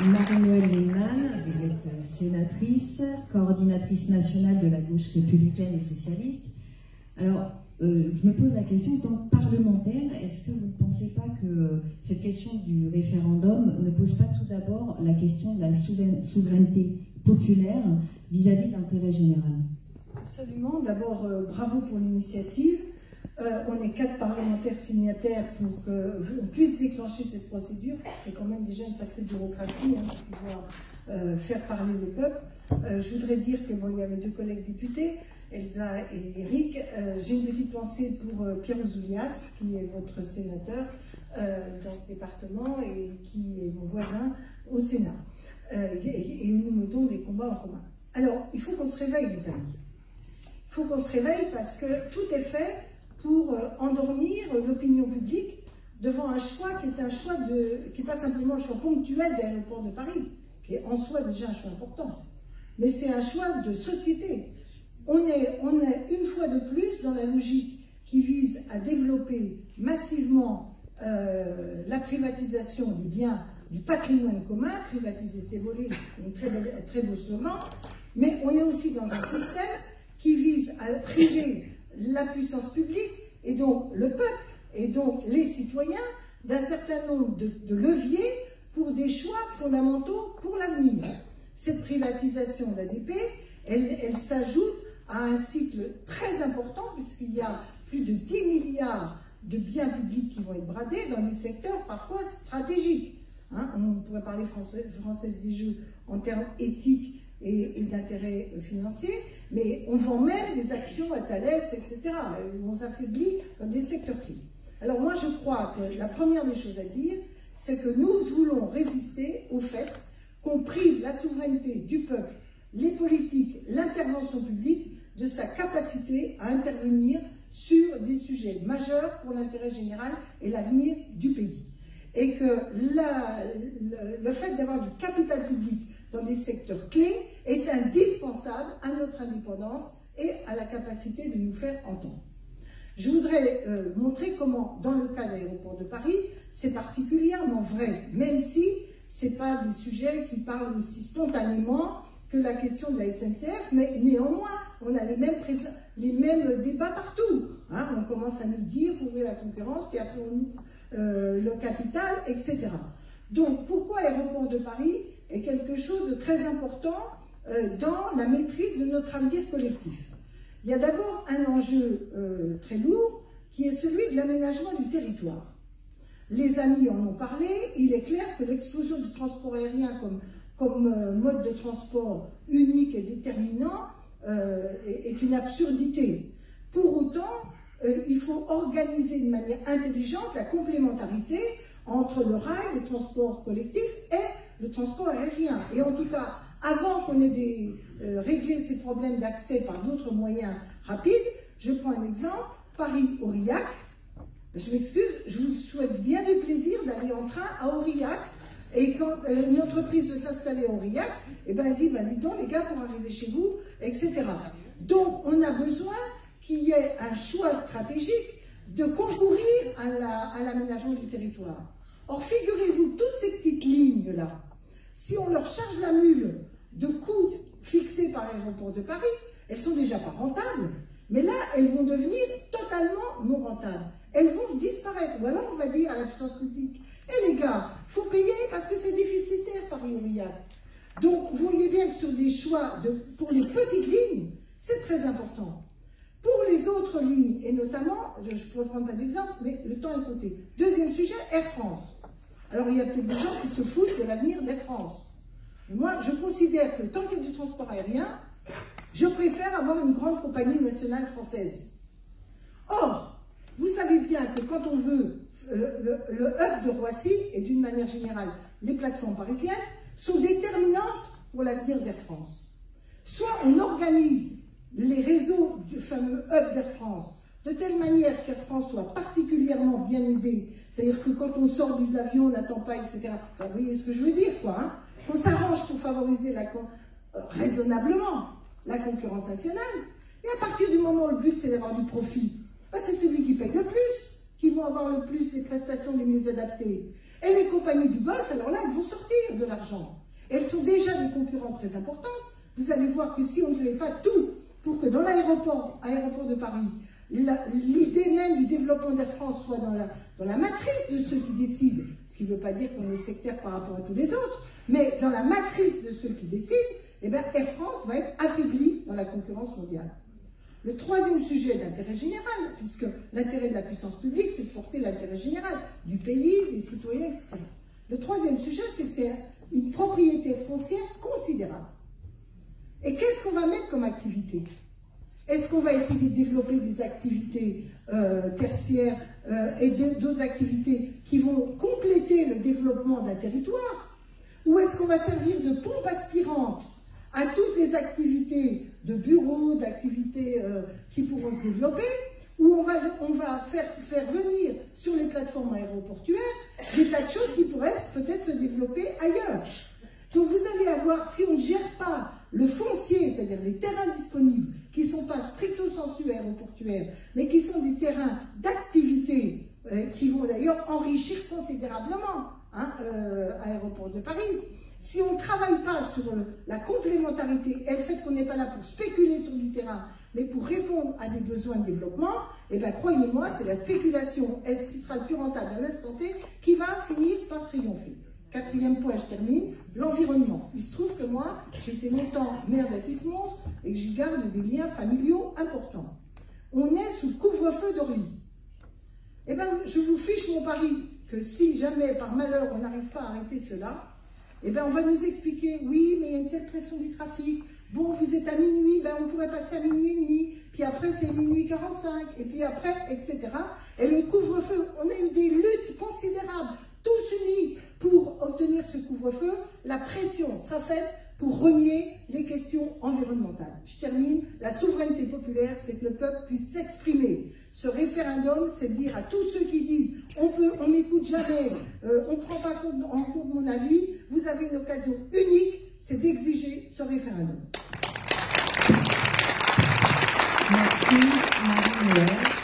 Marie-Noëlle Lehmann, vous êtes sénatrice, coordinatrice nationale de la gauche républicaine et socialiste. Alors, je me pose la question, en tant que parlementaire, est-ce que vous ne pensez pas que cette question du référendum ne pose pas tout d'abord la question de la souveraineté populaire vis-à-vis de l'intérêt général? Absolument. D'abord, bravo pour l'initiative. On est 4 parlementaires signataires pour qu'on puisse déclencher cette procédure. C'est quand même déjà une sacrée bureaucratie pour pouvoir faire parler le peuple. Je voudrais dire que bon, il y avait 2 collègues députés, Elsa et Eric. J'ai une petite pensée pour Pierre Ouzoulias, qui est votre sénateur dans ce département et qui est mon voisin au Sénat. Et nous mettons des combats en commun. Alors, il faut qu'on se réveille, les amis. Il faut qu'on se réveille parce que tout est fait pour endormir l'opinion publique devant un choix qui est un choix qui n'est pas simplement le choix ponctuel d'Aéroport de Paris, qui est en soi déjà un choix important, mais c'est un choix de société. On est une fois de plus dans la logique qui vise à développer massivement la privatisation des biens du patrimoine commun, privatiser ses volets, un très beau slogan, mais on est aussi dans un système qui vise à priver la puissance publique, et donc le peuple, et donc les citoyens, d'un certain nombre de leviers pour des choix fondamentaux pour l'avenir. Cette privatisation d'ADP, elle s'ajoute à un cycle très important, puisqu'il y a plus de 10 milliards de biens publics qui vont être bradés dans des secteurs parfois stratégiques. On pourrait parler française des jeux en termes éthiques et d'intérêt financier, mais on vend même des actions à Thales, etc. On s'affaiblit dans des secteurs clés. Alors moi je crois que la première des choses à dire, c'est que nous voulons résister au fait qu'on prive la souveraineté du peuple, les politiques, l'intervention publique de sa capacité à intervenir sur des sujets majeurs pour l'intérêt général et l'avenir du pays. Et que le fait d'avoir du capital public dans des secteurs clés est indispensable à notre indépendance et à la capacité de nous faire entendre. Je voudrais montrer comment, dans le cas d'Aéroport de Paris, c'est particulièrement vrai, même si ce n'est pas des sujets qui parlent aussi spontanément que la question de la SNCF, mais néanmoins, on a les mêmes débats partout. On commence à nous dire qu'il faut ouvrir la concurrence, puis après on ouvre le capital, etc. Donc, pourquoi Aéroport de Paris est quelque chose de très important dans la maîtrise de notre avenir collectif? Il y a d'abord un enjeu très lourd qui est celui de l'aménagement du territoire. Les amis en ont parlé, il est clair que l'explosion du transport aérien comme mode de transport unique et déterminant est une absurdité. Pour autant, il faut organiser de manière intelligente la complémentarité entre le rail, les transports collectifs et le transport aérien. Et en tout cas, avant qu'on ait réglé ces problèmes d'accès par d'autres moyens rapides, je prends un exemple, Paris-Aurillac. Je m'excuse, je vous souhaite bien du plaisir d'aller en train à Aurillac. Et quand une entreprise veut s'installer à Aurillac, eh ben, elle dit, dis donc les gars, pour arriver chez vous, etc. Donc, on a besoin qu'il y ait un choix stratégique de concourir à l'aménagement du territoire. Or, figurez-vous, toutes ces petites lignes-là, si on leur charge la mule de coûts fixés par Aéroport de Paris, elles sont déjà pas rentables. Mais là, elles vont devenir totalement non rentables. Elles vont disparaître. Ou alors, on va dire à la puissance publique, les gars, il faut payer parce que c'est déficitaire Paris-Aurillac. Donc, vous voyez bien que sur des choix pour les petites lignes, c'est très important. Pour les autres lignes, et notamment, je pourrais prendre un exemple, mais le temps est compté. Deuxième sujet, Air France. Alors, il y a peut-être des gens qui se foutent de l'avenir d'Air France. Moi, je considère que tant qu'il y a du transport aérien, je préfère avoir une grande compagnie nationale française. Or, vous savez bien que quand on veut le hub de Roissy, et d'une manière générale, les plateformes parisiennes, sont déterminantes pour l'avenir d'Air France. Soit on organise les réseaux du fameux hub d'Air France de telle manière qu'Air France soit particulièrement bien aidée, c'est-à-dire que quand on sort de l'avion, on n'attend pas, etc. Enfin, vous voyez ce que je veux dire, quoi, qu'on s'arrange pour favoriser raisonnablement la concurrence nationale, et à partir du moment où le but c'est d'avoir du profit, c'est celui qui paye le plus qui vont avoir le plus les prestations les mieux adaptées. Et les compagnies du Golfe, alors là, elles vont sortir de l'argent. Elles sont déjà des concurrents très importants. Vous allez voir que si on ne fait pas tout pour que dans l'aéroport de Paris, l'idée même du développement d'Air France soit dans la matrice de ceux qui décident, ce qui ne veut pas dire qu'on est sectaire par rapport à tous les autres, mais dans la matrice de ceux qui décident, eh bien, Air France va être affaiblie dans la concurrence mondiale. Le troisième sujet d'intérêt général, puisque l'intérêt de la puissance publique, c'est de porter l'intérêt général du pays, des citoyens, etc. Le troisième sujet, c'est que c'est une propriété foncière considérable. Et qu'est-ce qu'on va mettre comme activité? Est-ce qu'on va essayer de développer des activités tertiaires et d'autres activités qui vont compléter le développement d'un territoire? Ou est-ce qu'on va servir de pompe aspirante à toutes les activités de bureaux, d'activités qui pourront se développer, où on va faire venir sur les plateformes aéroportuaires des tas de choses qui pourraient peut-être se développer ailleurs. Donc vous allez avoir, si on ne gère pas le foncier, c'est-à-dire les terrains disponibles, qui ne sont pas stricto sensu aéroportuaires, mais qui sont des terrains d'activité qui vont d'ailleurs enrichir considérablement Aéroport de Paris. Si on ne travaille pas sur la complémentarité et le fait qu'on n'est pas là pour spéculer sur du terrain, mais pour répondre à des besoins de développement, eh bien croyez-moi, c'est la spéculation, est-ce qui sera le plus rentable à l'instant T, qui va finir par triompher. Quatrième point, je termine, l'environnement. Il se trouve que moi, j'étais longtemps maire d'Athis-Mons et que j'y garde des liens familiaux importants. On est sous couvre-feu d'Orly. Eh bien, je vous fiche mon pari que si jamais, par malheur, on n'arrive pas à arrêter cela, eh bien, on va nous expliquer, oui, mais il y a une telle pression du trafic, bon, vous êtes à minuit, ben, on pourrait passer à minuit et demi, puis après c'est minuit 45, et puis après, etc. Et le couvre-feu, on a eu des luttes considérables, tous unis pour obtenir ce couvre-feu. La pression sera faite pour renier les questions environnementales. Je termine, la souveraineté populaire, c'est que le peuple puisse s'exprimer. Ce référendum, c'est de dire à tous ceux qui disent on m'écoute jamais, on ne prend pas en compte mon avis, vous avez une occasion unique, c'est d'exiger ce référendum. Merci, Marie-Noël.